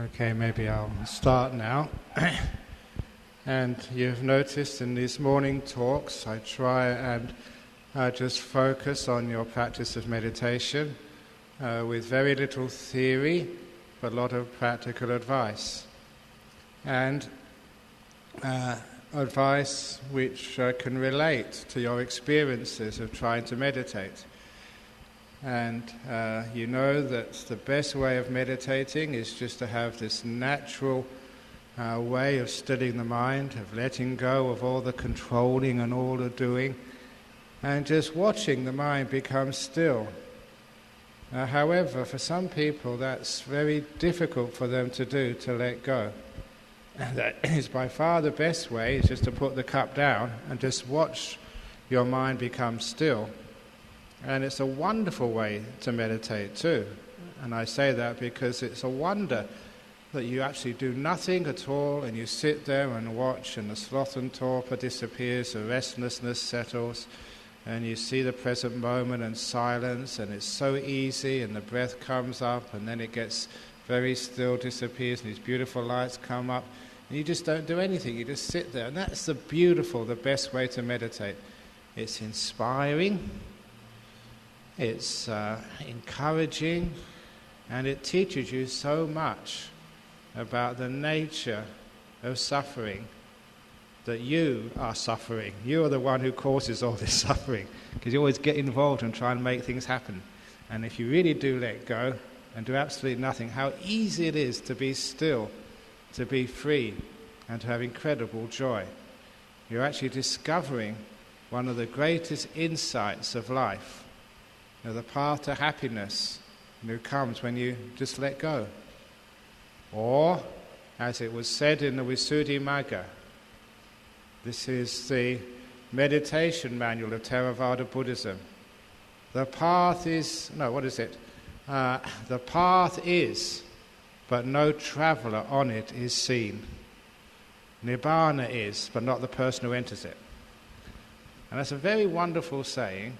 Okay, maybe I'll start now. And you've noticed in these morning talks, I try and just focus on your practice of meditation with very little theory, but a lot of practical advice. And advice which can relate to your experiences of trying to meditate. And you know that the best way of meditating is just to have this natural way of stilling the mind, of letting go of all the controlling and all the doing, and just watching the mind become still. However, for some people that's very difficult for them to do, to let go. And that is by far the best way, is just to put the cup down and just watch your mind become still. And it's a wonderful way to meditate too. And I say that because it's a wonder that you actually do nothing at all and you sit there and watch, and the sloth and torpor disappears, the restlessness settles, and you see the present moment and silence, and it's so easy, and the breath comes up and then it gets very still, disappears, and these beautiful lights come up, and you just don't do anything, you just sit there. And that's the best way to meditate. It's inspiring, it's encouraging, and it teaches you so much about the nature of suffering, that you are suffering. You are the one who causes all this suffering, because you always get involved and try and make things happen. And if you really do let go and do absolutely nothing, how easy it is to be still, to be free, and to have incredible joy. You're actually discovering one of the greatest insights of life. The path to happiness comes when you just let go. Or, as it was said in the Visuddhimagga, this is the meditation manual of Theravada Buddhism. The path is, the path is, but no traveller on it is seen. Nibbana is, but not the person who enters it. And that's a very wonderful saying.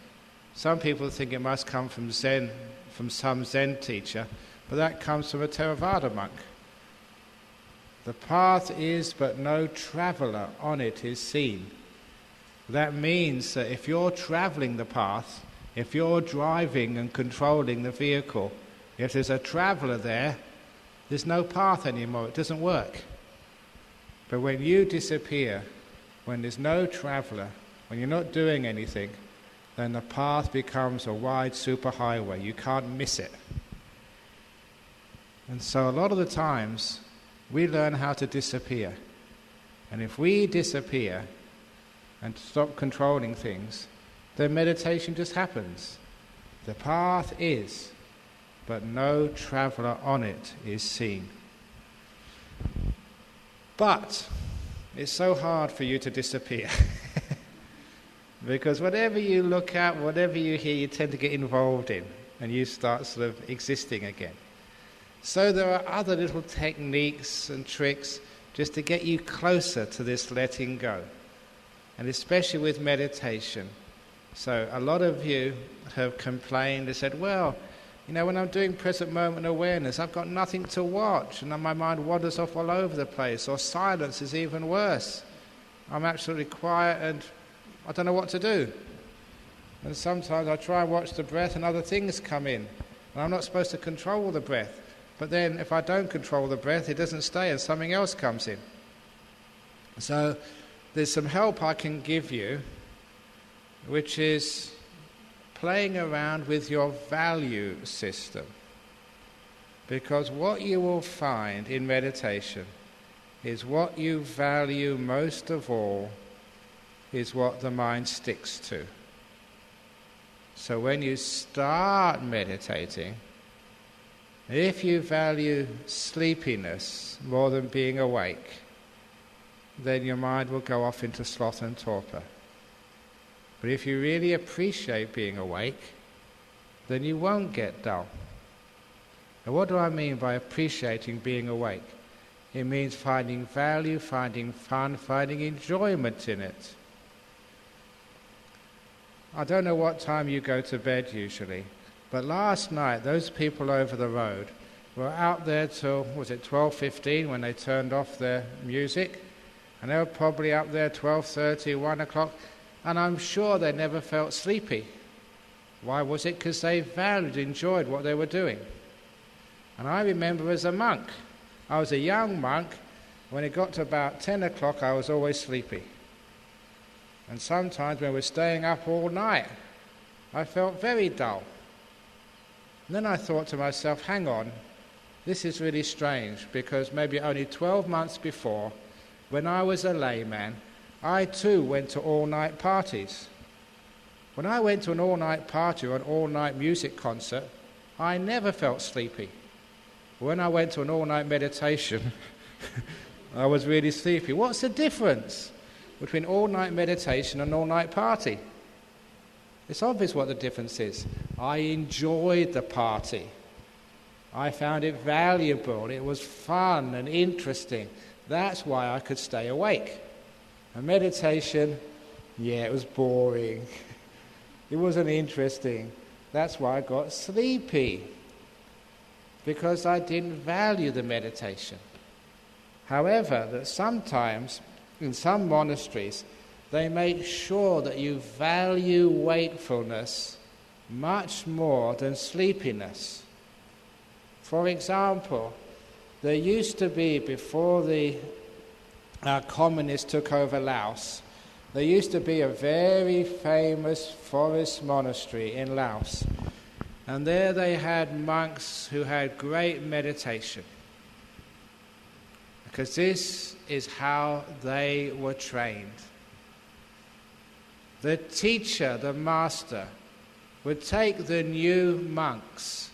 Some people think it must come from Zen, from some Zen teacher, but that comes from a Theravada monk. The path is, but no traveller on it is seen. That means that if you're travelling the path, if you're driving and controlling the vehicle, if there's a traveller there, there's no path anymore, it doesn't work. But when you disappear, when there's no traveller, when you're not doing anything, then the path becomes a wide superhighway. You can't miss it. And so a lot of the times, we learn how to disappear. And if we disappear and stop controlling things, then meditation just happens. The path is, but no traveller on it is seen. But it's so hard for you to disappear. Because whatever you look at, whatever you hear, you tend to get involved in, and you start sort of existing again. So there are other little techniques and tricks just to get you closer to this letting go, and especially with meditation. So a lot of you have complained and said, well, when I'm doing present moment awareness, I've got nothing to watch, and then my mind wanders off all over the place, or silence is even worse. I'm absolutely quiet and I don't know what to do. And sometimes I try and watch the breath and other things come in. And I'm not supposed to control the breath. But then if I don't control the breath, it doesn't stay and something else comes in. So there's some help I can give you, which is playing around with your value system. Because what you will find in meditation is what you value most of all is what the mind sticks to. So when you start meditating, if you value sleepiness more than being awake, then your mind will go off into sloth and torpor. But if you really appreciate being awake, then you won't get dull. And what do I mean by appreciating being awake? It means finding value, finding fun, finding enjoyment in it. I don't know what time you go to bed usually, but last night those people over the road were out there till, 12:15 when they turned off their music, and they were probably up there 12:30, 1 o'clock, and I'm sure they never felt sleepy. Why was it? Because they valued, enjoyed what they were doing. And I remember as a monk, I was a young monk, when it got to about 10 o'clock I was always sleepy. And sometimes when we were staying up all night, I felt very dull. And then I thought to myself, hang on, this is really strange, because maybe only 12 months before, when I was a layman, I too went to all-night parties. When I went to an all-night party or an all-night music concert, I never felt sleepy. When I went to an all-night meditation, I was really sleepy. What's the difference between all-night meditation and all-night party? It's obvious what the difference is. I enjoyed the party. I found it valuable. It was fun and interesting. That's why I could stay awake. And meditation, it was boring. It wasn't interesting. That's why I got sleepy, because I didn't value the meditation. However, that sometimes in some monasteries they make sure that you value wakefulness much more than sleepiness. For example, there used to be, before the communists took over Laos, there used to be a very famous forest monastery in Laos. And there they had monks who had great meditation, because this is how they were trained. The teacher, the master, would take the new monks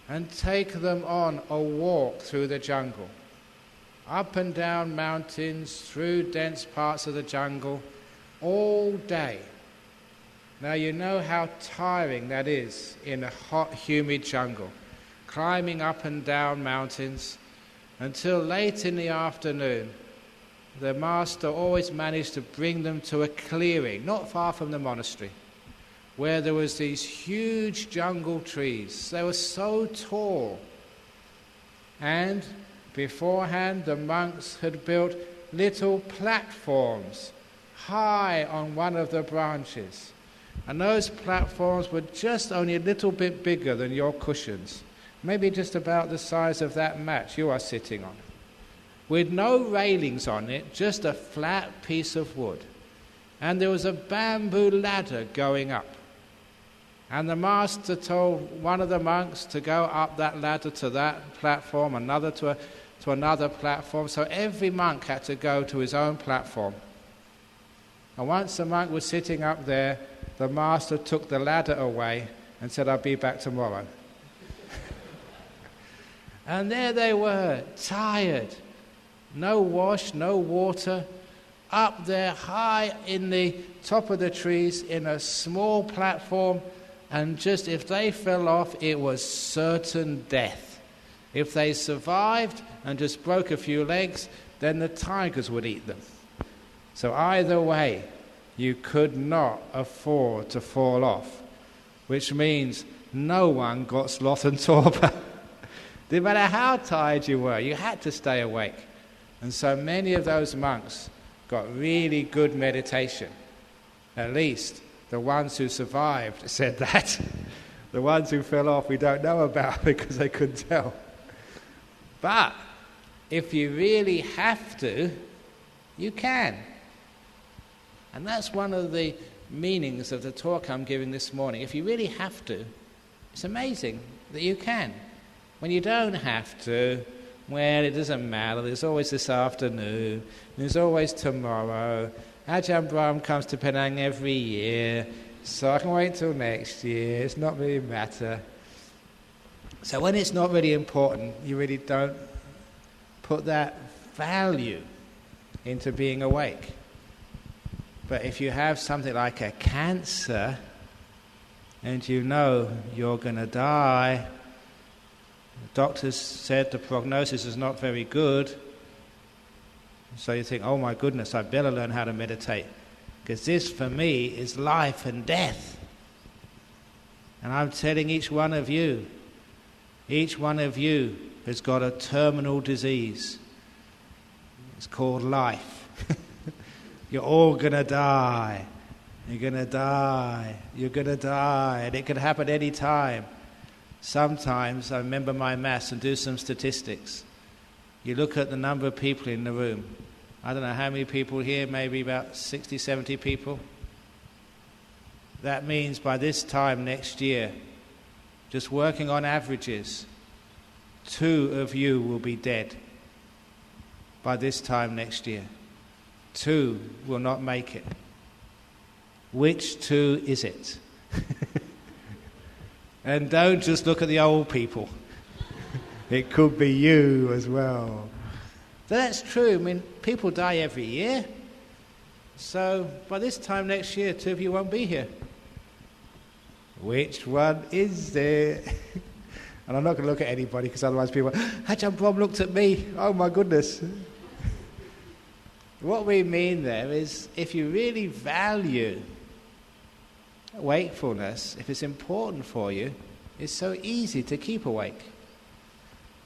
and take them on a walk through the jungle, up and down mountains, through dense parts of the jungle, all day. Now you know how tiring that is in a hot, humid jungle, climbing up and down mountains until late in the afternoon. The master always managed to bring them to a clearing, not far from the monastery, where there was these huge jungle trees. They were so tall. And beforehand, the monks had built little platforms high on one of the branches. And those platforms were just only a little bit bigger than your cushions, maybe just about the size of that mat you are sitting on, with no railings on it, just a flat piece of wood. And there was a bamboo ladder going up. And the master told one of the monks to go up that ladder to that platform, another to another platform. So every monk had to go to his own platform. And once the monk was sitting up there, the master took the ladder away and said, "I'll be back tomorrow." And there they were, tired, no wash, no water, up there high in the top of the trees in a small platform, and just if they fell off, it was certain death. If they survived and just broke a few legs, then the tigers would eat them. So either way, you could not afford to fall off, which means no one got sloth and torpor. No matter how tired you were, you had to stay awake. And so many of those monks got really good meditation. At least the ones who survived said that. The ones who fell off we don't know about because they couldn't tell. But if you really have to, you can. And that's one of the meanings of the talk I'm giving this morning. If you really have to, it's amazing that you can. When you don't have to, well, it doesn't matter. There's always this afternoon. There's always tomorrow. Ajahn Brahm comes to Penang every year, so I can wait till next year. It's not really a matter. So when it's not really important, you really don't put that value into being awake. But if you have something like a cancer and you know you're going to die, the doctors said the prognosis is not very good, so you think, oh my goodness, I better learn how to meditate, because this for me is life and death. And I'm telling each one of you, has got a terminal disease. It's called life. You're all going to die. You're going to die. You're going to die. And it can happen any time. Sometimes, I remember my maths and do some statistics. You look at the number of people in the room. I don't know how many people here, maybe about 60, 70 people. That means by this time next year, just working on averages, 2 of you will be dead. By this time next year, 2 will not make it. Which 2 is it? And don't just look at the old people. It could be you as well. That's true. I mean, people die every year. So by this time next year, 2 of you won't be here. Which one is there? And I'm not going to look at anybody because otherwise people, Ajahn Brahm looked at me. Oh my goodness. What we mean there is, if you really value wakefulness, if it's important for you, it's so easy to keep awake.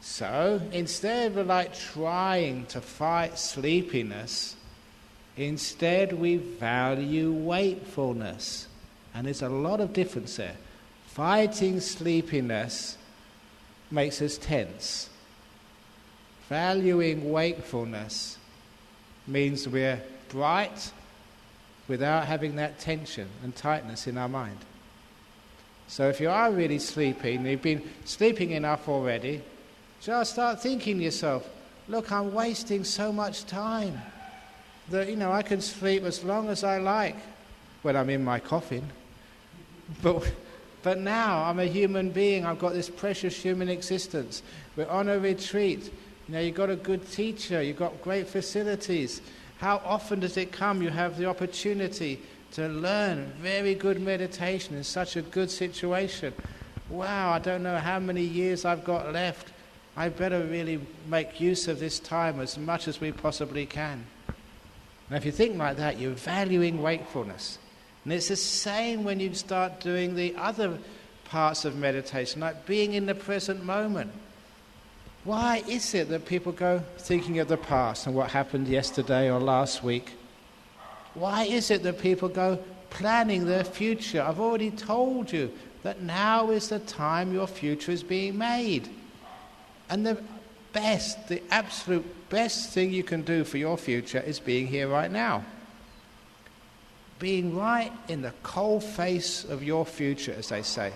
So instead of trying to fight sleepiness, instead we value wakefulness. And there's a lot of difference there. Fighting sleepiness makes us tense. Valuing wakefulness means we're bright without having that tension and tightness in our mind. So if you are really sleepy, and you've been sleeping enough already, just start thinking to yourself, look, I'm wasting so much time that, I can sleep as long as I like when I'm in my coffin. But now I'm a human being, I've got this precious human existence. We're on a retreat. You've got a good teacher, you've got great facilities. How often does it come you have the opportunity to learn very good meditation in such a good situation? Wow, I don't know how many years I've got left. I better really make use of this time as much as we possibly can. And if you think like that, you're valuing wakefulness. And it's the same when you start doing the other parts of meditation, like being in the present moment. Why is it that people go thinking of the past and what happened yesterday or last week? Why is it that people go planning their future? I've already told you that now is the time your future is being made. And the absolute best thing you can do for your future is being here right now. Being right in the cold face of your future, as they say.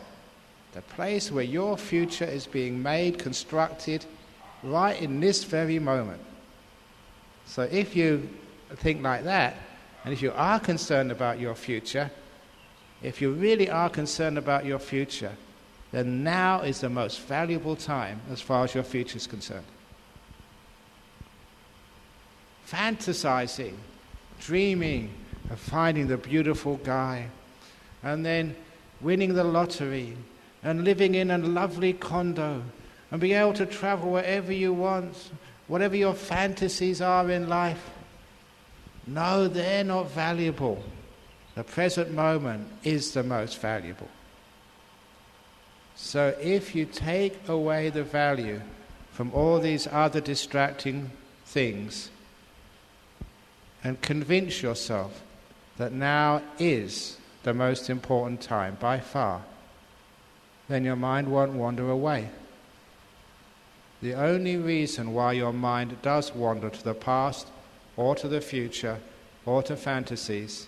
The place where your future is being made, constructed, right in this very moment. So if you think like that, and if you are concerned about your future, if you really are concerned about your future, then now is the most valuable time as far as your future is concerned. Fantasizing, dreaming of finding the beautiful guy, and then winning the lottery, and living in a lovely condo, and being able to travel wherever you want, whatever your fantasies are in life. No, they're not valuable. The present moment is the most valuable. So if you take away the value from all these other distracting things and convince yourself that now is the most important time by far, then your mind won't wander away. The only reason why your mind does wander to the past or to the future or to fantasies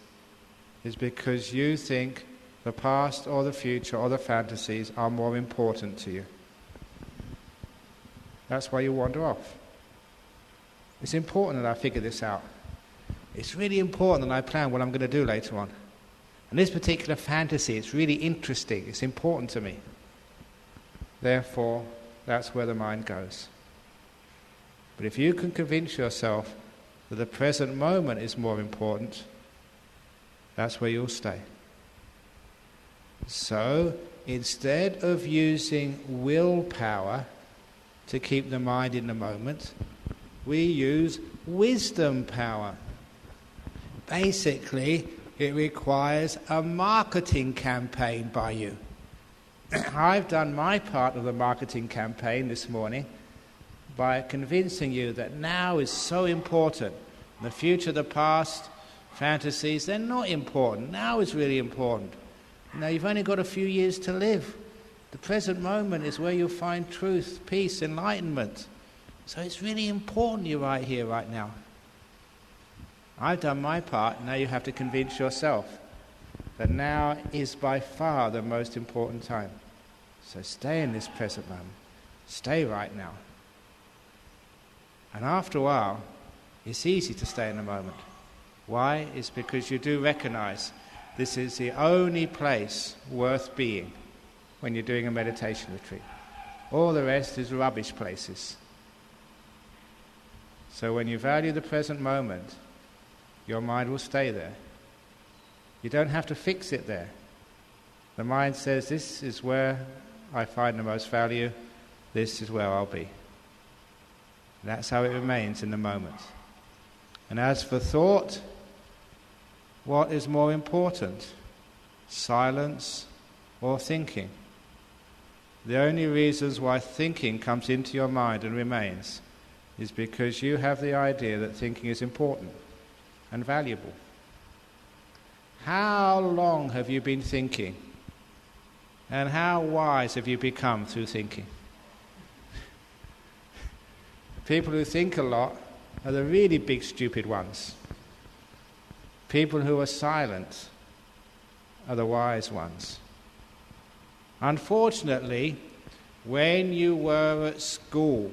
is because you think the past or the future or the fantasies are more important to you. That's why you wander off. It's important that I figure this out. It's really important that I plan what I'm going to do later on. And this particular fantasy, it's really interesting. It's important to me. Therefore, that's where the mind goes. But if you can convince yourself that the present moment is more important, that's where you'll stay. So, instead of using willpower to keep the mind in the moment, we use wisdom power. Basically, it requires a marketing campaign by you. I've done my part of the marketing campaign this morning. by convincing you that now is so important. The future, the past, fantasies, they're not important. Now is really important. You've only got a few years to live. The present moment is where you'll find truth, peace, enlightenment. So it's really important you're right here, right now. I've done my part, now you have to convince yourself that now is by far the most important time. So stay in this present moment. Stay right now. And after a while, it's easy to stay in the moment. Why? It's because you do recognize this is the only place worth being when you're doing a meditation retreat. All the rest is rubbish places. So when you value the present moment, your mind will stay there. You don't have to fix it there. The mind says, this is where I find the most value, this is where I'll be. That's how it remains in the moment. And as for thought, what is more important? Silence or thinking? The only reasons why thinking comes into your mind and remains is because you have the idea that thinking is important and valuable. How long have you been thinking? And how wise have you become through thinking? People who think a lot are the really big stupid ones. People who are silent are the wise ones. Unfortunately, when you were at school,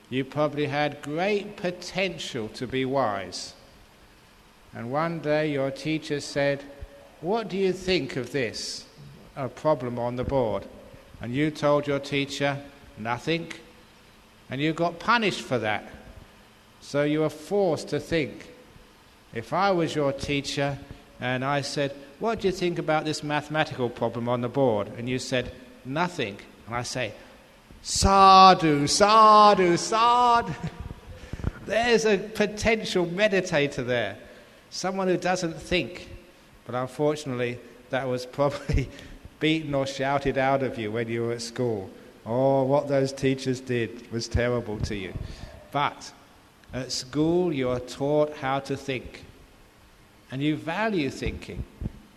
you probably had great potential to be wise. And one day your teacher said, "What do you think of this? A problem on the board." And you told your teacher, "Nothing." And you got punished for that. So you were forced to think. If I was your teacher and I said, "What do you think about this mathematical problem on the board?" And you said, "Nothing." And I say, "Sadhu, sadhu, sadhu." There's a potential meditator there. Someone who doesn't think. But unfortunately, that was probably beaten or shouted out of you when you were at school. Oh, what those teachers did was terrible to you. But at school, you are taught how to think. And you value thinking.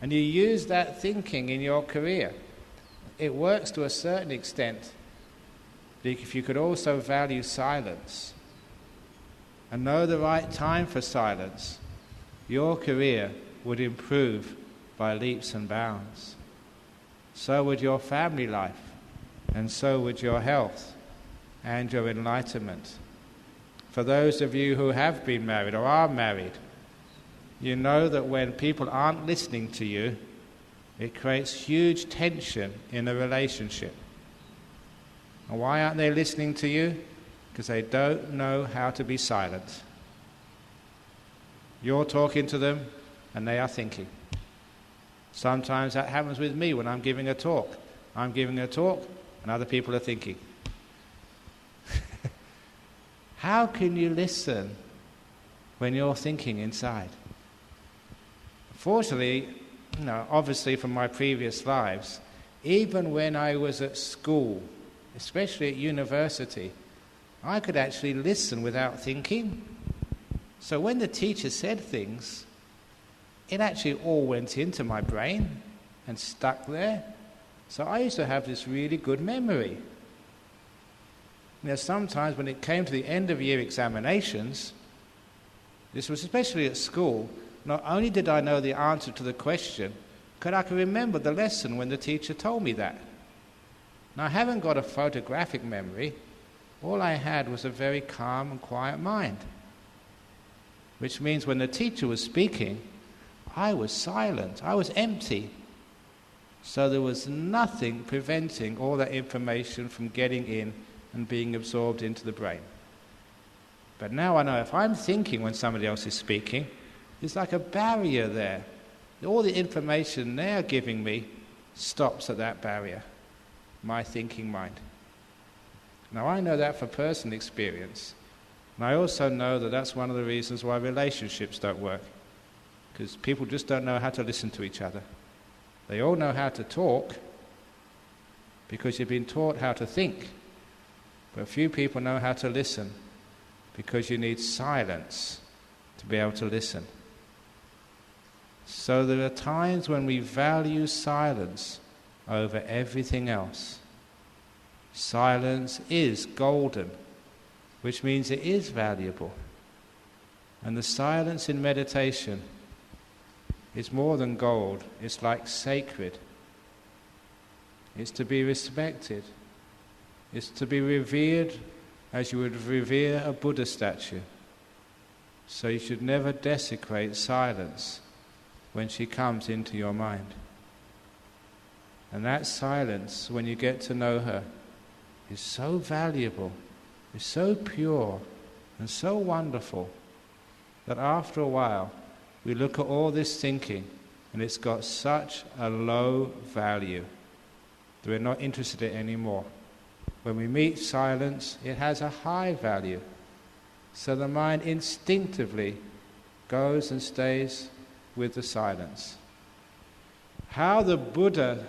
And you use that thinking in your career. It works to a certain extent. If you could also value silence and know the right time for silence, your career would improve by leaps and bounds. So would your family life, and so would your health and your enlightenment. For those of you who have been married or are married, you know that when people aren't listening to you, it creates huge tension in a relationship. And why aren't they listening to you? Because they don't know how to be silent. You're talking to them and they are thinking. Sometimes that happens with me when I'm giving a talk. I'm giving a talk and other people are thinking. How can you listen when you're thinking inside? Fortunately, obviously from my previous lives, even when I was at school, especially at university, I could actually listen without thinking. So when the teacher said things, it actually all went into my brain and stuck there. So I used to have this really good memory. Sometimes when it came to the end of year examinations, this was especially at school, not only did I know the answer to the question, but I could remember the lesson when the teacher told me that. Now I haven't got a photographic memory. All I had was a very calm and quiet mind. Which means when the teacher was speaking, I was silent, I was empty. So there was nothing preventing all that information from getting in and being absorbed into the brain. But now I know if I'm thinking when somebody else is speaking, there's like a barrier there. All the information they're giving me stops at that barrier, my thinking mind. Now I know that for personal experience. And I also know that that's one of the reasons why relationships don't work. Because people just don't know how to listen to each other. They all know how to talk because you've been taught how to think. But few people know how to listen, because you need silence to be able to listen. So there are times when we value silence over everything else. Silence is golden, which means it is valuable. And the silence in meditation is more than gold. It's like sacred. It's to be respected. It's to be revered as you would revere a Buddha statue. So you should never desecrate silence when she comes into your mind. And that silence, when you get to know her, is so valuable, is so pure and so wonderful, that after a while we look at all this thinking and it's got such a low value that we're not interested in it anymore. When we meet silence, it has a high value. So the mind instinctively goes and stays with the silence. How the Buddha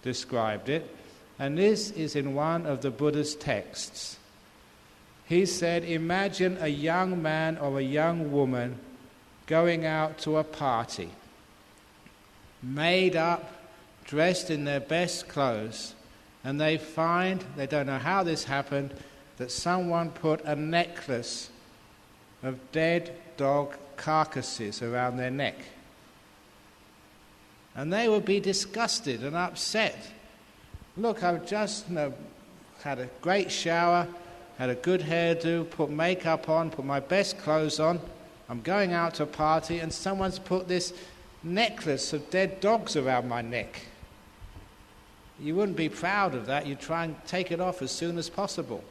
described it, and this is in one of the Buddha's texts. He said, imagine a young man or a young woman going out to a party, made up, dressed in their best clothes, and they find, they don't know how this happened, that someone put a necklace of dead dog carcasses around their neck. And they would be disgusted and upset. Look, I've just had a great shower, had a good hairdo, put makeup on, put my best clothes on. I'm going out to a party and someone's put this necklace of dead dogs around my neck. You wouldn't be proud of that. You'd try and take it off as soon as possible.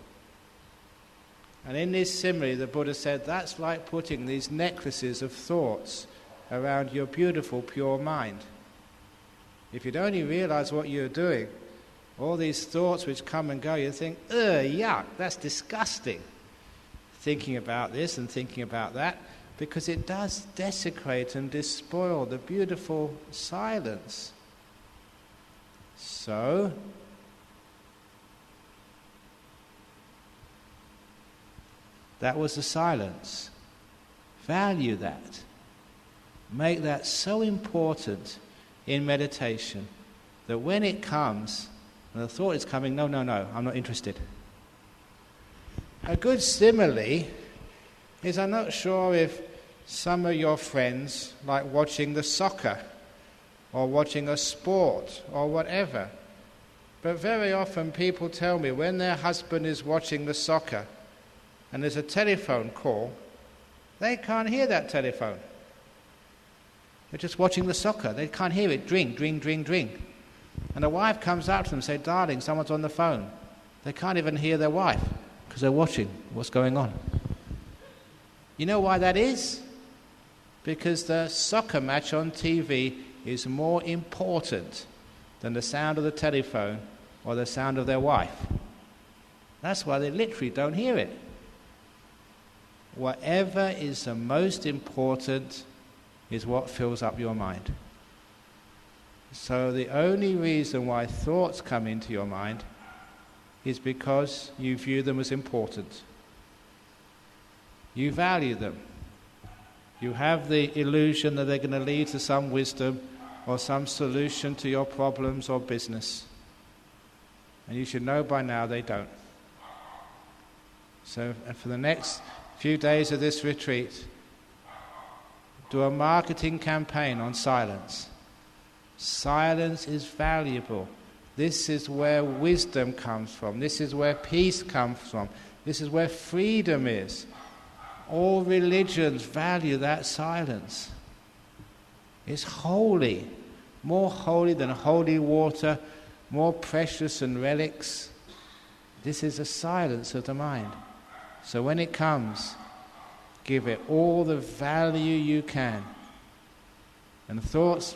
And in this simile, the Buddha said, that's like putting these necklaces of thoughts around your beautiful, pure mind. If you'd only realize what you're doing, all these thoughts which come and go, you think, yuck, that's disgusting. Thinking about this and thinking about that, because it does desecrate and despoil the beautiful silence. So, that was the silence. Value that. Make that so important in meditation that when it comes, and the thought is coming, no, I'm not interested. A good simile is, I'm not sure if some of your friends like watching the soccer or watching a sport or whatever, but very often people tell me when their husband is watching the soccer and there's a telephone call, they can't hear that telephone. They're just watching the soccer. They can't hear it. Dring, dring, dring, dring. And the wife comes out to them and says, darling, someone's on the phone. They can't even hear their wife because they're watching what's going on. You know why that is? Because the soccer match on TV is more important than the sound of the telephone or the sound of their wife. That's why they literally don't hear it. Whatever is the most important is what fills up your mind. So the only reason why thoughts come into your mind is because you view them as important. You value them. You have the illusion that they're going to lead to some wisdom or some solution to your problems or business. And you should know by now they don't. So for the next few days of this retreat, do a marketing campaign on silence. Silence is valuable. This is where wisdom comes from. This is where peace comes from. This is where freedom is. All religions value that silence. It's holy, more holy than holy water, more precious than relics. This is the silence of the mind. So when it comes, give it all the value you can. And thoughts,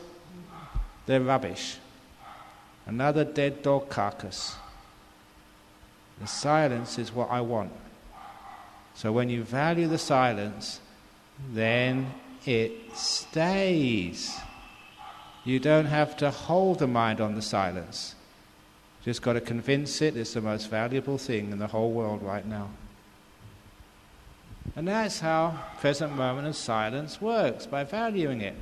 they're rubbish. Another dead dog carcass. The silence is what I want. So when you value the silence, then it stays. You don't have to hold the mind on the silence. Just got to convince it it's the most valuable thing in the whole world right now. And that's how present moment of silence works, by valuing it.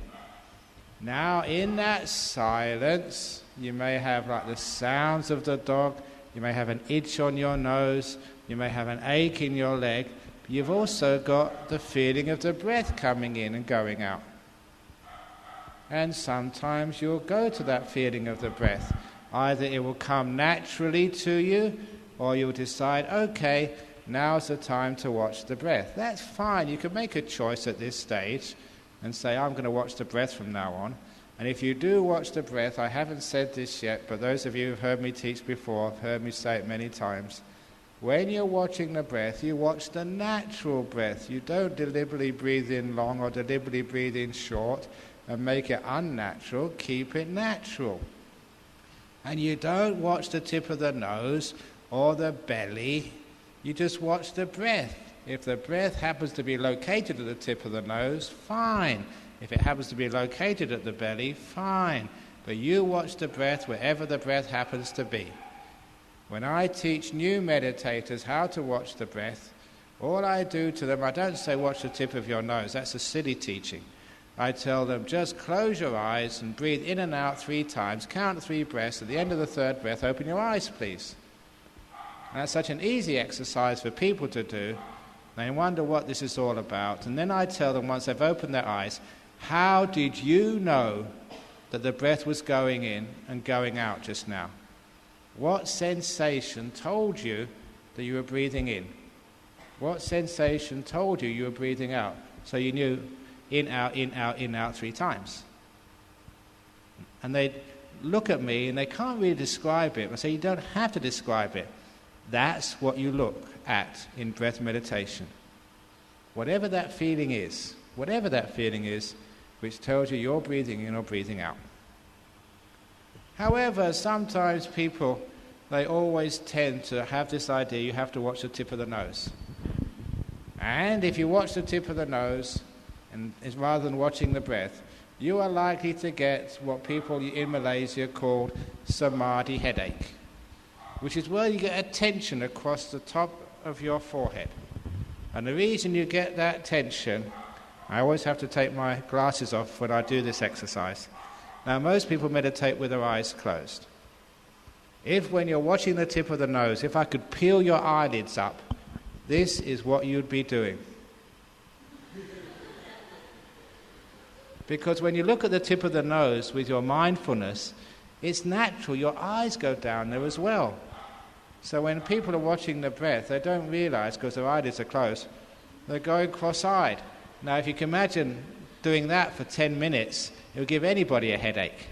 Now, in that silence, you may have like the sounds of the dog, you may have an itch on your nose, you may have an ache in your leg, but you've also got the feeling of the breath coming in and going out. And sometimes you'll go to that feeling of the breath. Either it will come naturally to you, or you'll decide, okay, now's the time to watch the breath. That's fine. You can make a choice at this stage and say, I'm going to watch the breath from now on. And if you do watch the breath, I haven't said this yet, but those of you who've heard me teach before have heard me say it many times. When you're watching the breath, you watch the natural breath. You don't deliberately breathe in long or deliberately breathe in short and make it unnatural. Keep it natural. And you don't watch the tip of the nose or the belly. You just watch the breath. If the breath happens to be located at the tip of the nose, fine. If it happens to be located at the belly, fine. But you watch the breath wherever the breath happens to be. When I teach new meditators how to watch the breath, all I do to them, I don't say watch the tip of your nose. That's a silly teaching. I tell them, just close your eyes and breathe in and out 3 times. Count 3 breaths. At the end of the 3rd breath, open your eyes, please. And that's such an easy exercise for people to do. They wonder what this is all about. And then I tell them, once they've opened their eyes, how did you know that the breath was going in and going out just now? What sensation told you that you were breathing in? What sensation told you were breathing out? So you knew in, out, in, out, in, out 3 times. And they look at me and they can't really describe it. I say, you don't have to describe it. That's what you look at in breath meditation. Whatever that feeling is, which tells you you're breathing in or breathing out. However, sometimes people, they always tend to have this idea you have to watch the tip of the nose. And if you watch the tip of the nose, and rather than watching the breath, you are likely to get what people in Malaysia call samadhi headache, which is where you get a tension across the top of your forehead. And the reason you get that tension, I always have to take my glasses off when I do this exercise. Now, most people meditate with their eyes closed. If when you're watching the tip of the nose, if I could peel your eyelids up, this is what you'd be doing. Because when you look at the tip of the nose with your mindfulness, it's natural, your eyes go down there as well. So when people are watching the breath, they don't realize, because their eyelids are closed, they're going cross-eyed. Now, if you can imagine doing that for 10 minutes, it will give anybody a headache.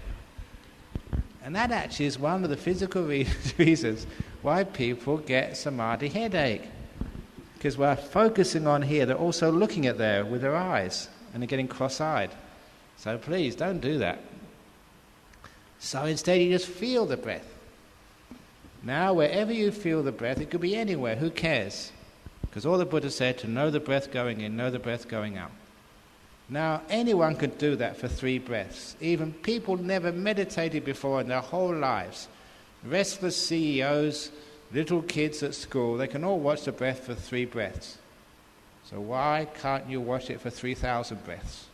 And that actually is one of the physical reasons why people get samadhi headache. Because we're focusing on here, they're also looking at there with their eyes, and they're getting cross-eyed. So please, don't do that. So instead, you just feel the breath. Now, wherever you feel the breath, it could be anywhere, who cares? Because all the Buddha said, to know the breath going in, know the breath going out. Now, anyone could do that for 3 breaths. Even people never meditated before in their whole lives. Restless CEOs, little kids at school, they can all watch the breath for 3 breaths. So why can't you watch it for 3,000 breaths?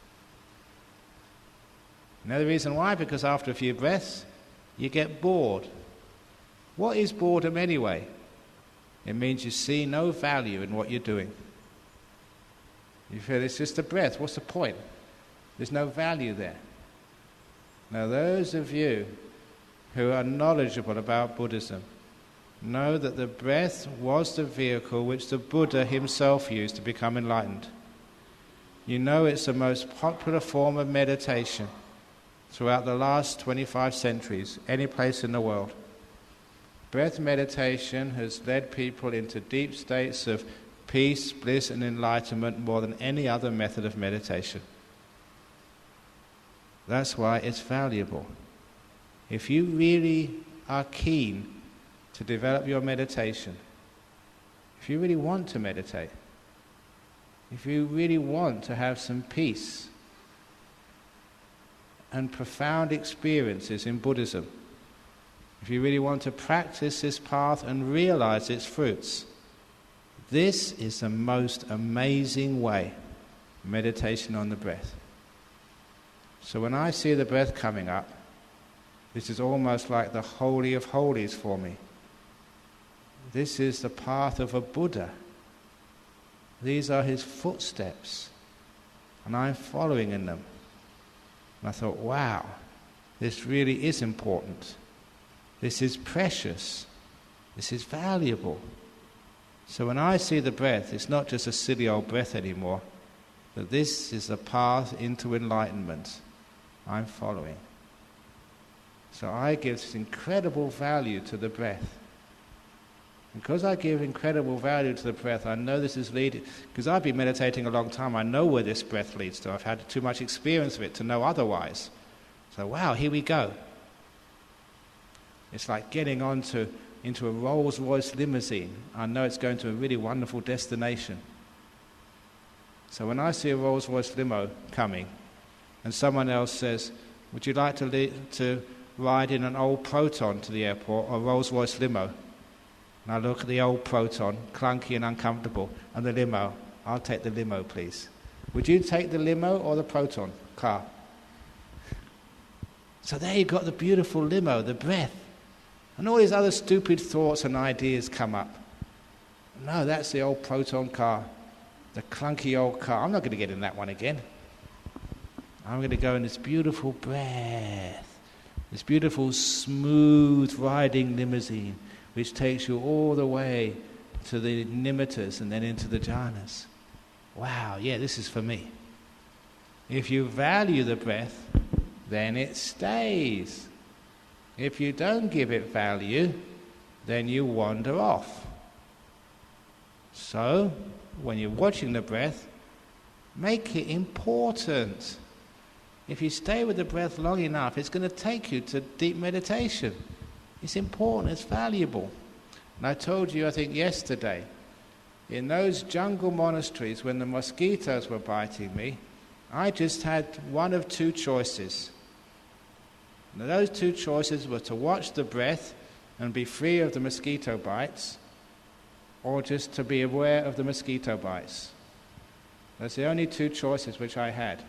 Another reason why, because after a few breaths, you get bored. What is boredom anyway? It means you see no value in what you're doing. You feel it's just a breath. What's the point? There's no value there. Now, those of you who are knowledgeable about Buddhism know that the breath was the vehicle which the Buddha himself used to become enlightened. You know it's the most popular form of meditation throughout the last 25 centuries, any place in the world. Breath meditation has led people into deep states of peace, bliss and enlightenment more than any other method of meditation. That's why it's valuable. If you really are keen to develop your meditation, if you really want to meditate, if you really want to have some peace and profound experiences in Buddhism, if you really want to practice this path and realize its fruits, this is the most amazing way, meditation on the breath. So when I see the breath coming up, this is almost like the Holy of Holies for me. This is the path of a Buddha. These are his footsteps, and I'm following in them. And I thought, wow, this really is important. This is precious. This is valuable. So when I see the breath, it's not just a silly old breath anymore, but this is the path into enlightenment. I'm following. So I give this incredible value to the breath. Because I give incredible value to the breath, I know this is leading, because I've been meditating a long time, I know where this breath leads to. I've had too much experience of it to know otherwise. So wow, here we go. It's like getting into a Rolls-Royce limousine. I know it's going to a really wonderful destination. So when I see a Rolls-Royce limo coming, and someone else says, would you like to ride in an old Proton to the airport, or a Rolls-Royce limo? And I look at the old Proton, clunky and uncomfortable, and the limo. I'll take the limo, please. Would you take the limo or the Proton car? So there you've got the beautiful limo, the breath. And all these other stupid thoughts and ideas come up. No, that's the old Proton car, the clunky old car. I'm not going to get in that one again. I'm going to go in this beautiful breath, this beautiful smooth riding limousine, which takes you all the way to the nimittas and then into the jhanas. Wow, yeah, this is for me. If you value the breath, then it stays. If you don't give it value, then you wander off. So, when you're watching the breath, make it important. If you stay with the breath long enough, it's going to take you to deep meditation. It's important, it's valuable. And I told you, I think yesterday, in those jungle monasteries when the mosquitoes were biting me, I just had one of two choices. And those two choices were to watch the breath and be free of the mosquito bites, or just to be aware of the mosquito bites. That's the only two choices which I had.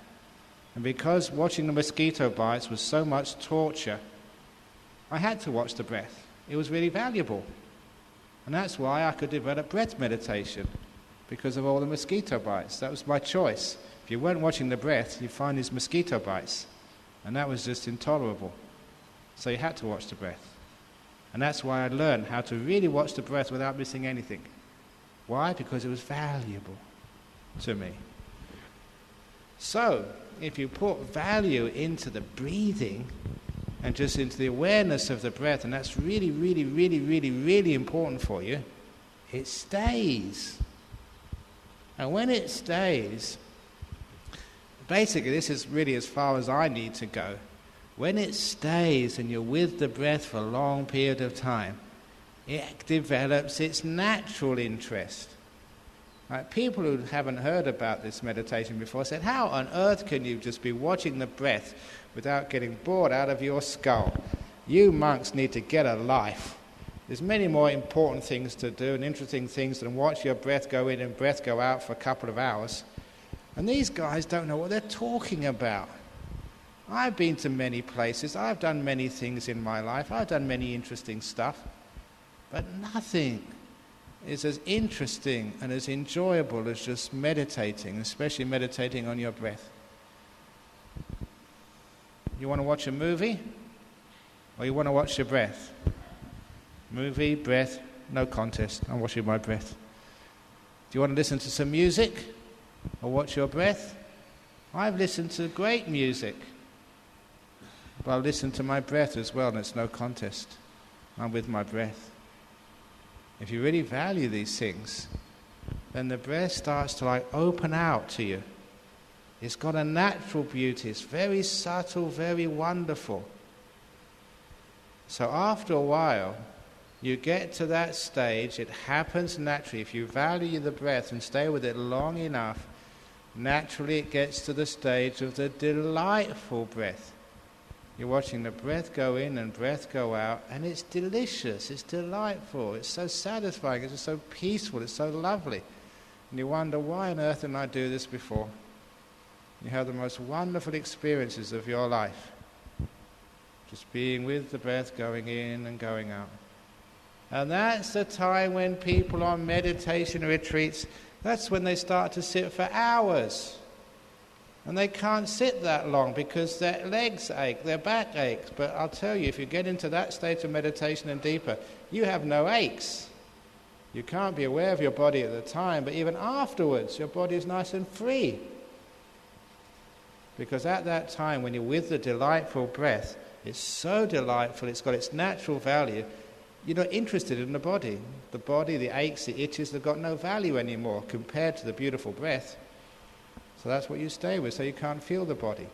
And because watching the mosquito bites was so much torture, I had to watch the breath. It was really valuable. And that's why I could develop breath meditation, because of all the mosquito bites. That was my choice. If you weren't watching the breath, you'd find these mosquito bites. And that was just intolerable. So you had to watch the breath. And that's why I learned how to really watch the breath without missing anything. Why? Because it was valuable to me. So, if you put value into the breathing and just into the awareness of the breath, and that's really, really, really, really, really important for you, it stays. And when it stays, basically, this is really as far as I need to go. When it stays and you're with the breath for a long period of time, it develops its natural interest. Like people who haven't heard about this meditation before said, how on earth can you just be watching the breath without getting bored out of your skull? You monks need to get a life. There's many more important things to do and interesting things than watch your breath go in and breath go out for a couple of hours. And these guys don't know what they're talking about. I've been to many places. I've done many things in my life. I've done many interesting stuff. But nothing is as interesting and as enjoyable as just meditating, especially meditating on your breath. You want to watch a movie? Or you want to watch your breath? Movie, breath, no contest. I'm watching my breath. Do you want to listen to some music? Or watch your breath? I've listened to great music. But I'll listen to my breath as well, and it's no contest. I'm with my breath. If you really value these things, then the breath starts to open out to you. It's got a natural beauty. It's very subtle, very wonderful. So after a while, you get to that stage. It happens naturally. If you value the breath and stay with it long enough, naturally it gets to the stage of the delightful breath. You're watching the breath go in and breath go out, and it's delicious, it's delightful, it's so satisfying, it's just so peaceful, it's so lovely. And you wonder, why on earth didn't I do this before? You have the most wonderful experiences of your life, just being with the breath going in and going out. And that's the time when people on meditation retreats, that's when they start to sit for hours. And they can't sit that long because their legs ache, their back aches. But I'll tell you, if you get into that state of meditation and deeper, you have no aches. You can't be aware of your body at the time, but even afterwards, your body is nice and free. Because at that time, when you're with the delightful breath, it's so delightful, it's got its natural value. You're not interested in the body. The body, the aches, the itches, they've got no value anymore compared to the beautiful breath. So that's what you stay with, so you can't feel the body.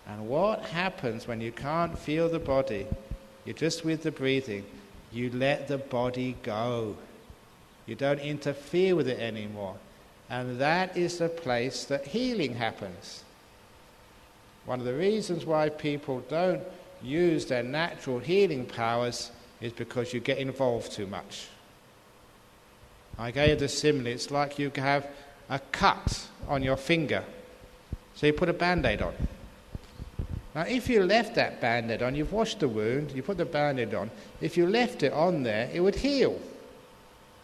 And what happens when you can't feel the body? You're just with the breathing. You let the body go. You don't interfere with it anymore. And that is the place that healing happens. One of the reasons why people don't use their natural healing powers is because you get involved too much. I gave the simile, it's like you have a cut on your finger. So you put a Band-Aid on. Now if you left that Band-Aid on, you've washed the wound, you put the Band-Aid on, if you left it on there, it would heal.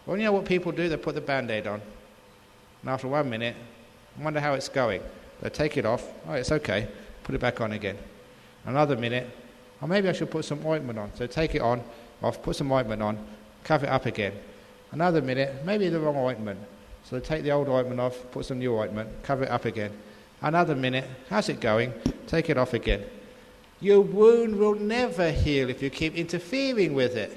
Well, you know what people do? They put the Band-Aid on. And after 1 minute, I wonder how it's going. They take it off, oh, it's okay, put it back on again. Another minute, oh, maybe I should put some ointment on. So take it on, off, put some ointment on, cover it up again. Another minute, maybe the wrong ointment. So take the old ointment off, put some new ointment, cover it up again. Another minute, how's it going? Take it off again. Your wound will never heal if you keep interfering with it.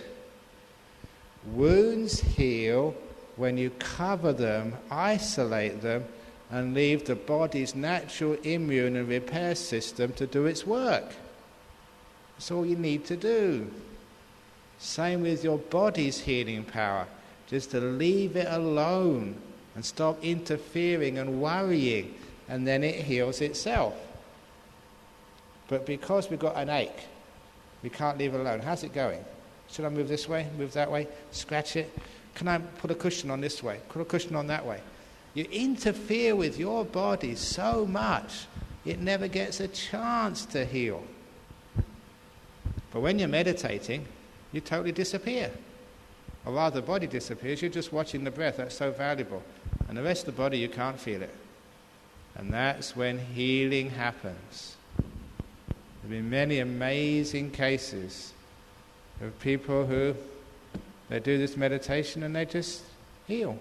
Wounds heal when you cover them, isolate them, and leave the body's natural immune and repair system to do its work. That's all you need to do. Same with your body's healing power. Just to leave it alone and stop interfering and worrying, and then it heals itself. But because we've got an ache, we can't leave it alone. How's it going? Should I move this way, move that way, scratch it? Can I put a cushion on this way, put a cushion on that way? You interfere with your body so much, it never gets a chance to heal. But when you're meditating, you totally disappear. Or rather, the body disappears, you're just watching the breath, that's so valuable. And the rest of the body, you can't feel it. And that's when healing happens. There have been many amazing cases of people who, they do this meditation and they just heal.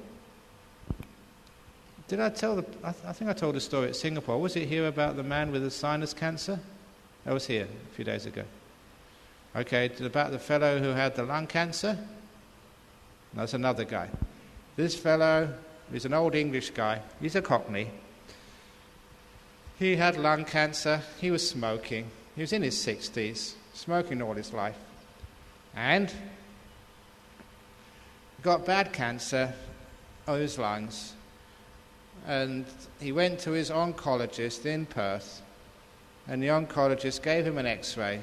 Did I tell I think I told a story at Singapore. Was it here about the man with the sinus cancer? I was here a few days ago. Okay, about the fellow who had the lung cancer? That's another guy. This fellow is an old English guy. He's a Cockney. He had lung cancer. He was smoking. He was in his 60s, smoking all his life. And got bad cancer of his lungs. And he went to his oncologist in Perth. And the oncologist gave him an X-ray.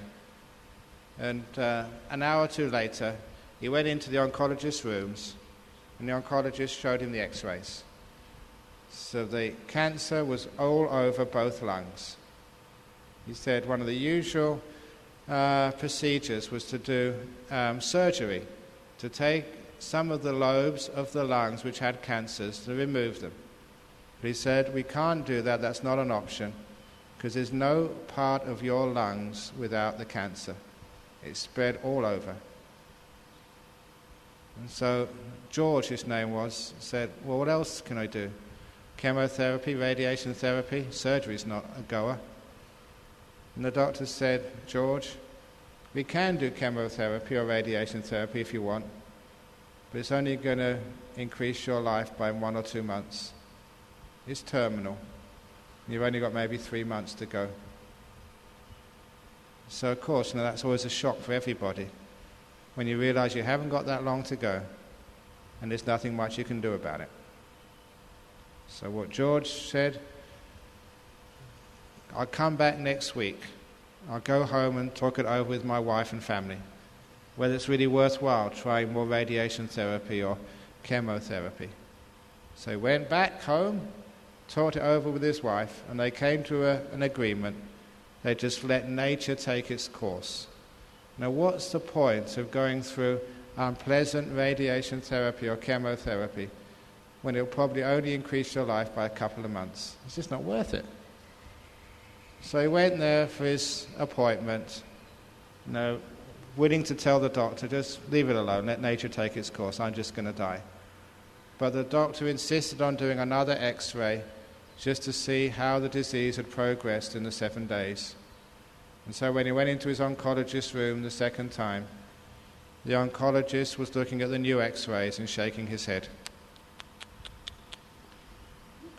And an hour or two later, he went into the oncologist's rooms, and the oncologist showed him the X-rays. So the cancer was all over both lungs. He said one of the usual procedures was to do surgery, to take some of the lobes of the lungs which had cancers, to remove them. But he said, we can't do that, that's not an option, because there's no part of your lungs without the cancer. It's spread all over. And so George, his name was, said, well, what else can I do? Chemotherapy, radiation therapy, surgery's not a goer. And the doctor said, George, we can do chemotherapy or radiation therapy if you want, but it's only going to increase your life by 1 or 2 months. It's terminal. You've only got maybe 3 months to go. So, of course, that's always a shock for everybody when you realize you haven't got that long to go and there's nothing much you can do about it. So what George said, I'll come back next week I'll go home and talk it over with my wife and family, whether it's really worthwhile trying more radiation therapy or chemotherapy. So he went back home, talked it over with his wife, and they came to an agreement. They just let nature take its course. Now, what's the point of going through unpleasant radiation therapy or chemotherapy when it'll probably only increase your life by a couple of months? It's just not worth it. So he went there for his appointment, willing to tell the doctor, just leave it alone, let nature take its course, I'm just going to die. But the doctor insisted on doing another X-ray just to see how the disease had progressed in the 7 days. And so when he went into his oncologist's room the second time, the oncologist was looking at the new X-rays and shaking his head.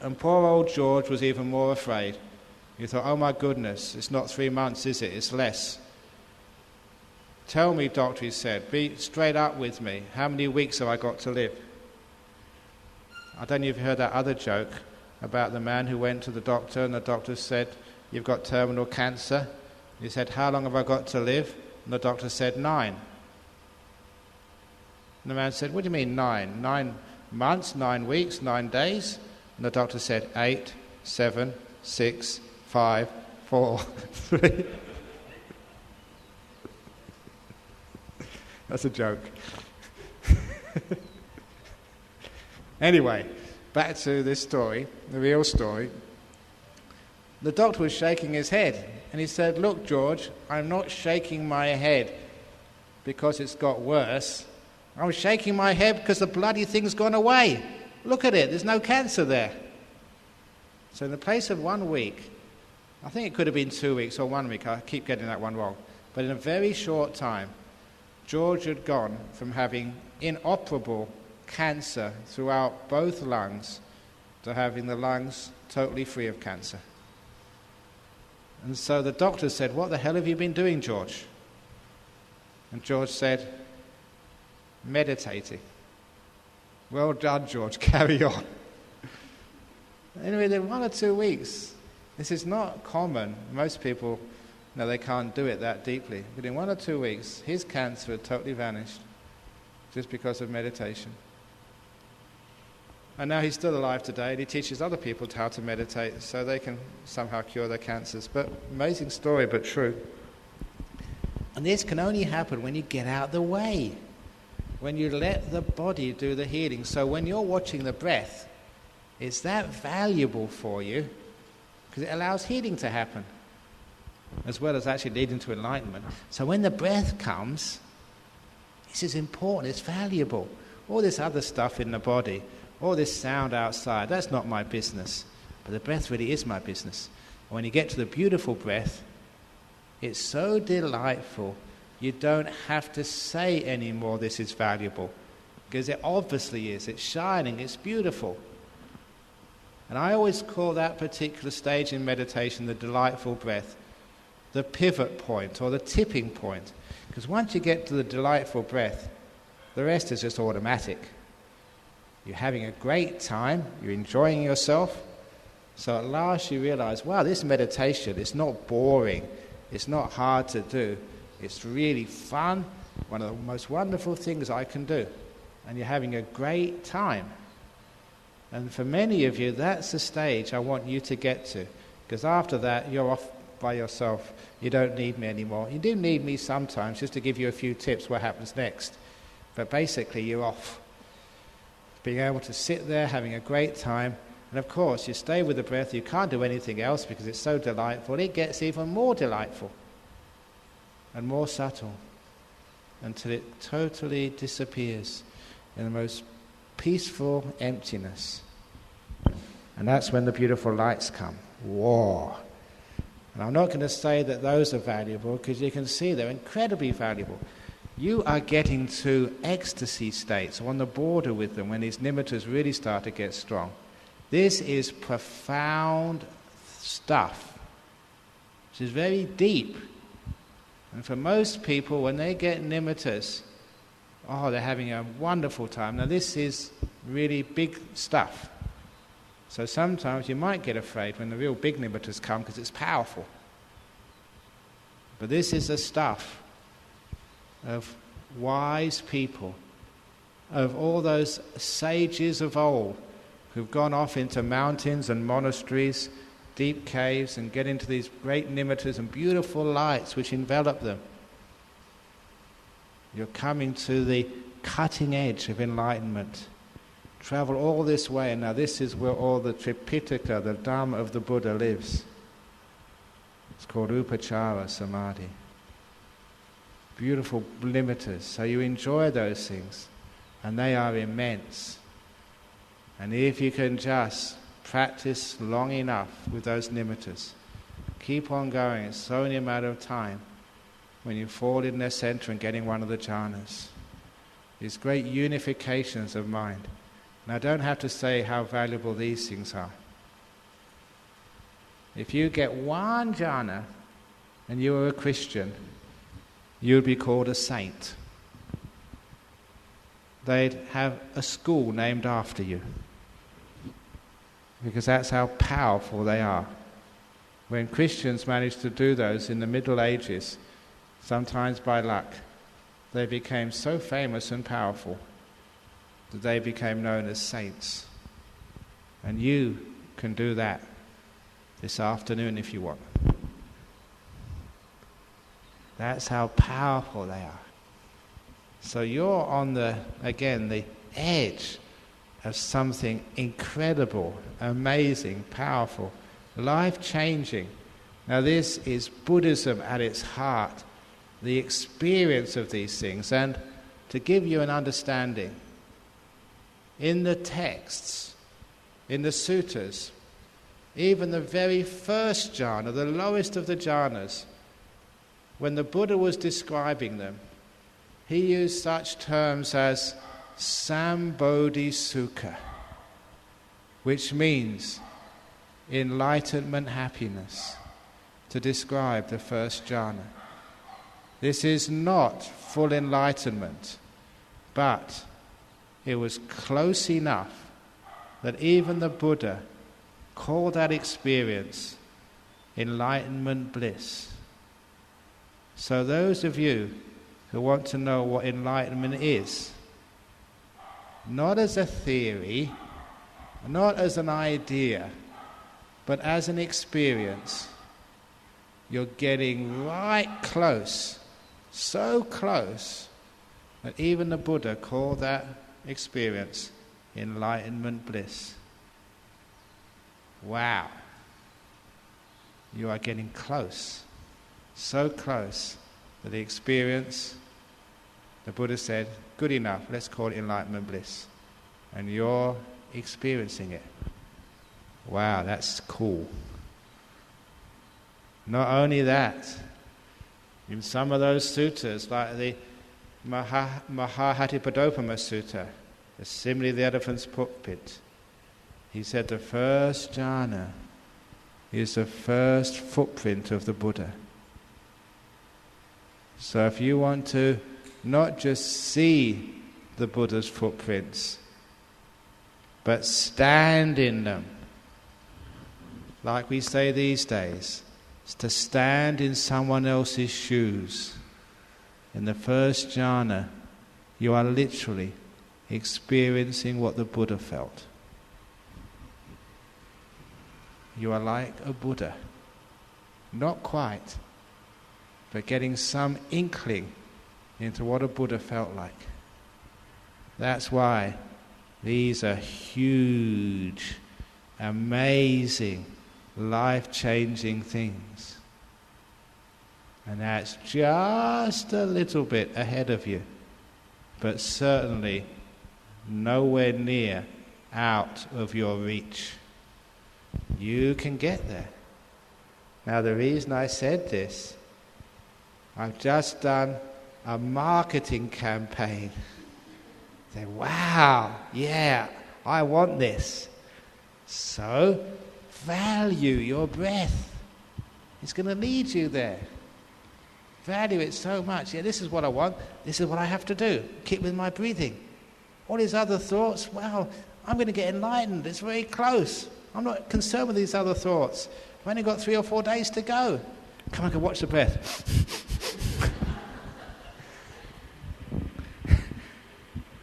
And poor old George was even more afraid. He thought, oh my goodness, it's not 3 months, is it? It's less. Tell me, doctor, he said, be straight up with me. How many weeks have I got to live? I don't know if you heard that other joke about the man who went to the doctor and the doctor said, you've got terminal cancer. He said, how long have I got to live? And the doctor said, 9. And the man said, what do you mean 9? 9 months, 9 weeks, 9 days? And the doctor said, 8, 7, 6, 5, 4, 3. That's a joke. Anyway, back to this story, the real story. The doctor was shaking his head, and he said, look, George, I'm not shaking my head because it's got worse. I'm shaking my head because the bloody thing's gone away. Look at it, there's no cancer there. So in the place of 1 week, I think it could have been 2 weeks or 1 week, I keep getting that one wrong, but in a very short time, George had gone from having inoperable cancer throughout both lungs to having the lungs totally free of cancer. And so the doctor said, what the hell have you been doing, George? And George said, meditating. Well done, George, carry on. Anyway, in 1 or 2 weeks, this is not common. Most people, they can't do it that deeply. But in 1 or 2 weeks, his cancer had totally vanished just because of meditation. And now he's still alive today, and he teaches other people how to meditate so they can somehow cure their cancers. But amazing story, but true. And this can only happen when you get out of the way, when you let the body do the healing. So when you're watching the breath, it's that valuable for you because it allows healing to happen, as well as actually leading to enlightenment. So when the breath comes, this is important, it's valuable. All this other stuff in the body, all this sound outside, that's not my business. But the breath really is my business. And when you get to the beautiful breath, it's so delightful, you don't have to say anymore this is valuable. Because it obviously is. It's shining, it's beautiful. And I always call that particular stage in meditation the delightful breath, the pivot point or the tipping point. Because once you get to the delightful breath, the rest is just automatic. You're having a great time, you're enjoying yourself. So at last you realize, wow, this meditation is not boring, it's not hard to do, it's really fun, one of the most wonderful things I can do. And you're having a great time. And for many of you, that's the stage I want you to get to. Because after that, you're off by yourself. You don't need me anymore. You do need me sometimes just to give you a few tips what happens next. But basically, you're off. Being able to sit there, having a great time. And of course, you stay with the breath. You can't do anything else because it's so delightful. It gets even more delightful and more subtle until it totally disappears in the most peaceful emptiness. And that's when the beautiful lights come. Whoa! And I'm not going to say that those are valuable because you can see they're incredibly valuable. You are getting to ecstasy states on the border with them when these nimittas really start to get strong. This is profound stuff. This is very deep. And for most people, when they get nimittas, they're having a wonderful time. Now this is really big stuff. So sometimes you might get afraid when the real big nimittas come because it's powerful. But this is the stuff of wise people, of all those sages of old who've gone off into mountains and monasteries, deep caves, and get into these great nimittas and beautiful lights which envelop them. You're coming to the cutting edge of enlightenment. Travel all this way, and now this is where all the Tripitaka, the Dhamma of the Buddha, lives. It's called Upachara Samadhi. Beautiful limiters. So you enjoy those things, and they are immense. And if you can just practice long enough with those nimittas, keep on going, it's only a matter of time when you fall in their center and getting one of the jhanas. These great unifications of mind. And I don't have to say how valuable these things are. If you get one jhana and you are a Christian, you'd be called a saint. They'd have a school named after you, because that's how powerful they are. When Christians managed to do those in the Middle Ages, sometimes by luck, they became so famous and powerful that they became known as saints. And you can do that this afternoon if you want. That's how powerful they are. So you're on the edge of something incredible, amazing, powerful, life-changing. Now this is Buddhism at its heart, the experience of these things. And to give you an understanding, in the texts, in the suttas, even the very first jhana, the lowest of the jhanas, when the Buddha was describing them, he used such terms as Sambodhi Sukha, which means enlightenment happiness, to describe the first jhana. This is not full enlightenment, but it was close enough that even the Buddha called that experience enlightenment bliss. So those of you who want to know what enlightenment is, not as a theory, not as an idea, but as an experience, you're getting right close, so close that even the Buddha called that experience enlightenment bliss. Wow. You are getting close, so close that the experience, the Buddha said, good enough, let's call it enlightenment bliss. And you're experiencing it. Wow, that's cool. Not only that, in some of those suttas, like the Mahahatipadopama Sutta, the simile of the elephant's footprint, he said the first jhana is the first footprint of the Buddha. So if you want to not just see the Buddha's footprints, but stand in them, like we say these days, is to stand in someone else's shoes. In the first jhana, you are literally experiencing what the Buddha felt. You are like a Buddha. Not quite, but getting some inkling into what a Buddha felt like. That's why these are huge, amazing, life-changing things. And that's just a little bit ahead of you, but certainly nowhere near out of your reach. You can get there. Now the reason I said this, I've just done a marketing campaign. Say, wow, yeah, I want this. So, value your breath. It's going to lead you there. Value it so much. Yeah, this is what I want. This is what I have to do. Keep with my breathing. All these other thoughts, well, I'm going to get enlightened. It's very close. I'm not concerned with these other thoughts. I've only got 3 or 4 days to go. Come on, go watch the breath.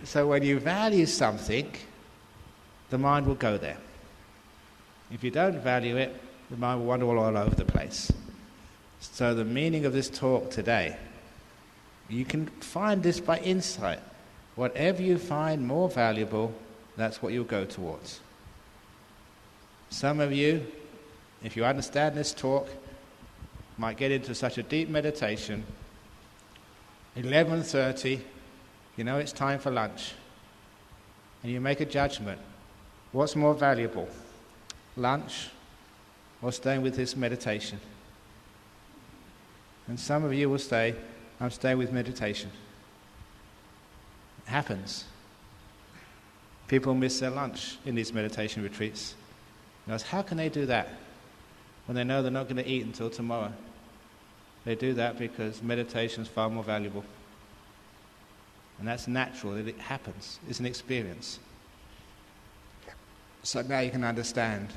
So when you value something, the mind will go there. If you don't value it, the mind will wander all over the place. So the meaning of this talk today, you can find this by insight. Whatever you find more valuable, that's what you'll go towards. Some of you, if you understand this talk, might get into such a deep meditation. 11:30, you know it's time for lunch. And you make a judgment. What's more valuable? Lunch or staying with this meditation? And some of you will say, I'm staying with meditation. It happens. People miss their lunch in these meditation retreats. And how can they do that when they know they're not going to eat until tomorrow? They do that because meditation is far more valuable. And that's natural, it happens. It's an experience. So now you can understand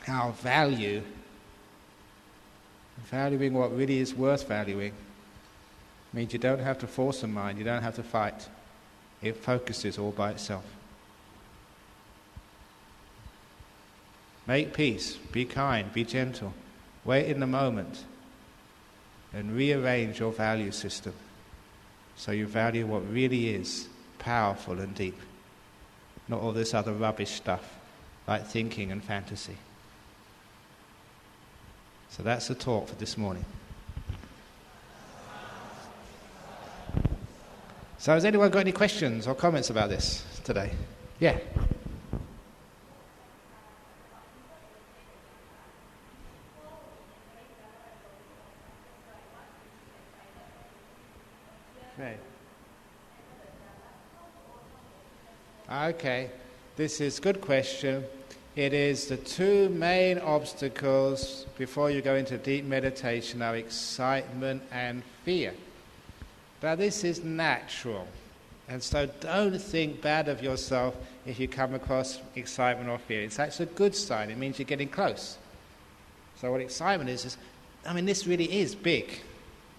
how valuing what really is worth valuing, means you don't have to force a mind, you don't have to fight. It focuses all by itself. Make peace, be kind, be gentle. Wait in the moment and rearrange your value system so you value what really is powerful and deep, not all this other rubbish stuff like thinking and fantasy. So that's the talk for this morning. So has anyone got any questions or comments about this today? Yeah. Okay, this is a good question. It is the two main obstacles before you go into deep meditation are excitement and fear. Now this is natural, and so don't think bad of yourself if you come across excitement or fear. It's actually a good sign. It means you're getting close. So what excitement is this really is big.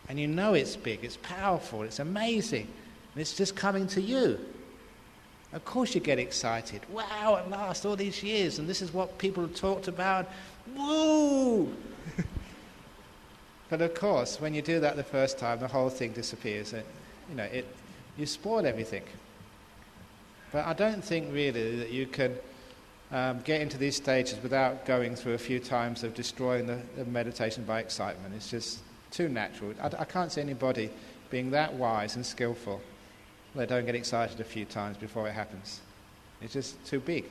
And you know it's big, it's powerful, it's amazing. And it's just coming to you. Of course you get excited. Wow, at last, all these years, and this is what people have talked about. Woo! But of course, when you do that the first time, the whole thing disappears. You spoil everything. But I don't think really that you can get into these stages without going through a few times of destroying the meditation by excitement. It's just too natural. I can't see anybody being that wise and skillful. They don't get excited a few times before it happens. It's just too big.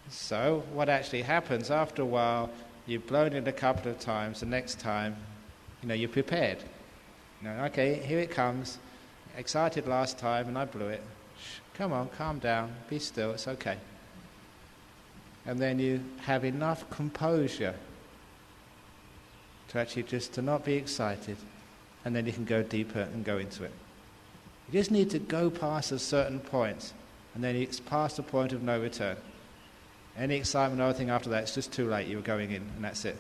So what actually happens after a while, you've blown it a couple of times, the next time, you're prepared. Okay, here it comes. Excited last time and I blew it. Come on, calm down, be still, it's okay. And then you have enough composure to actually just to not be excited, and then you can go deeper and go into it. You just need to go past a certain point, and then it's past the point of no return. Any excitement or anything after that, it's just too late. You were going in, and that's it.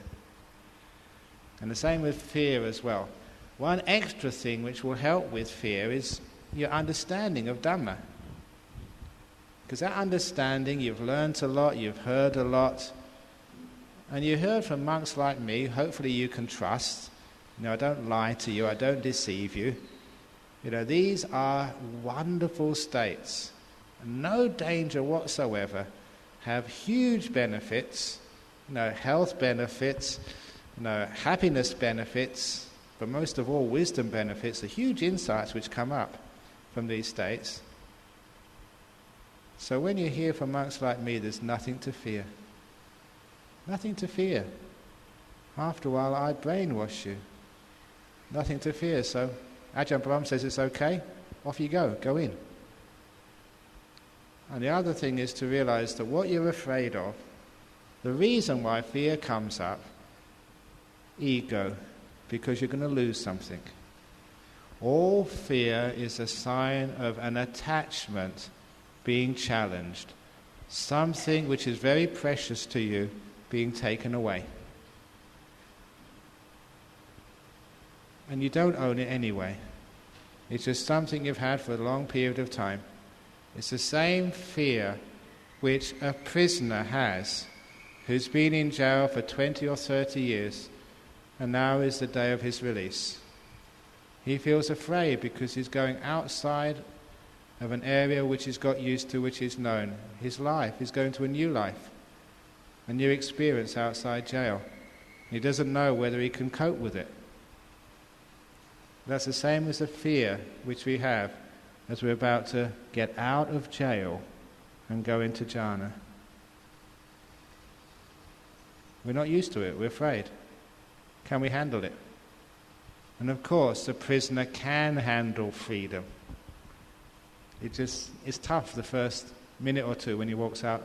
And the same with fear as well. One extra thing which will help with fear is your understanding of Dhamma. Because that understanding, you've learnt a lot, you've heard a lot, and you heard from monks like me, hopefully you can trust. I don't lie to you, I don't deceive you. These are wonderful states, no danger whatsoever, have huge benefits, health benefits, happiness benefits, but most of all wisdom benefits, the huge insights which come up from these states. So when you hear from monks like me, there's nothing to fear. Nothing to fear. After a while, I brainwash you. Nothing to fear. So Ajahn Brahm says it's okay. Off you go. Go in. And the other thing is to realize that what you're afraid of, the reason why fear comes up, ego, because you're going to lose something. All fear is a sign of an attachment being challenged. Something which is very precious to you being taken away. and you don't own it anyway. It's just something you've had for a long period of time. It's the same fear which a prisoner has who's been in jail for 20 or 30 years, and now is the day of his release. He feels afraid because he's going outside of an area which he's got used to, which is known. His life is going to a new life, a new experience outside jail. He doesn't know whether he can cope with it. That's the same as the fear which we have as we're about to get out of jail and go into jhana. We're not used to it, we're afraid. Can we handle it? And of course, the prisoner can handle freedom. It's tough the first minute or two when he walks out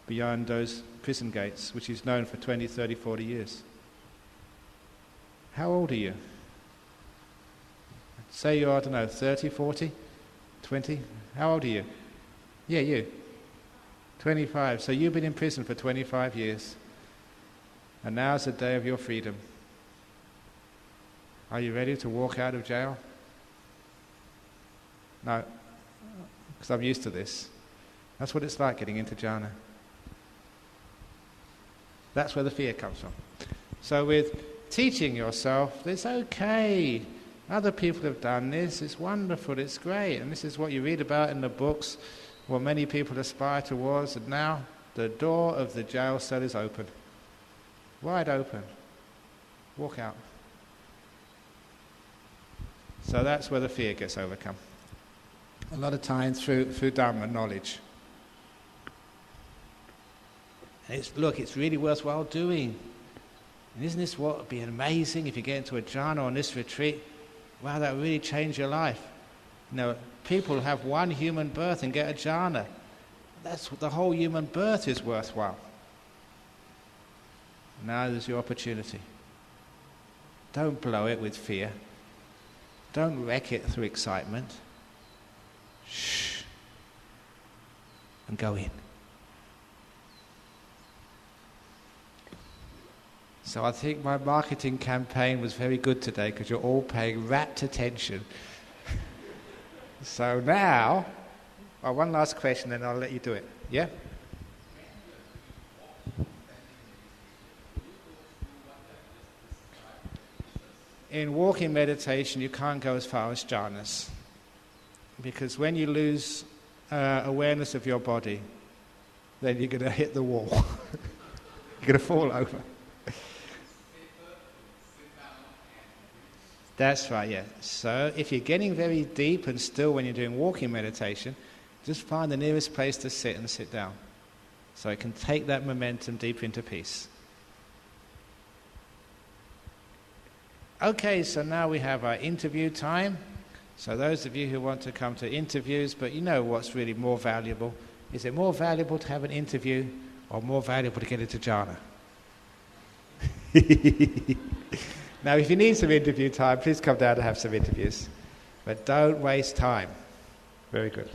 beyond those prison gates, which he's known for 20, 30, 40 years. How old are you? Say you're, 30, 40, 20? How old are you? Yeah, you. 25. So you've been in prison for 25 years. And now's the day of your freedom. Are you ready to walk out of jail? No, because I'm used to this. That's what it's like getting into jhana. That's where the fear comes from. So with teaching yourself, it's okay. Other people have done this, it's wonderful, it's great, and this is what you read about in the books, what many people aspire towards, and now the door of the jail cell is open. Wide open. Walk out. So that's where the fear gets overcome. A lot of times through Dhamma knowledge. And it's really worthwhile doing. And isn't this what would be amazing if you get into a jhana on this retreat? Wow, that would really change your life. People have one human birth and get a jhana. That's what the whole human birth is worthwhile. Now there's your opportunity. Don't blow it with fear. Don't wreck it through excitement. Shh. And go in. So I think my marketing campaign was very good today because you're all paying rapt attention. So now, one last question and I'll let you do it. Yeah? In walking meditation, you can't go as far as jhanas. Because when you lose awareness of your body, then you're going to hit the wall. You're going to fall over. That's right, yeah. So if you're getting very deep and still when you're doing walking meditation, just find the nearest place to sit and sit down. So it can take that momentum deep into peace. Okay, so now we have our interview time. So those of you who want to come to interviews, but you know what's really more valuable. Is it more valuable to have an interview or more valuable to get into jhana? Now, if you need some interview time, please come down to have some interviews. But don't waste time. Very good.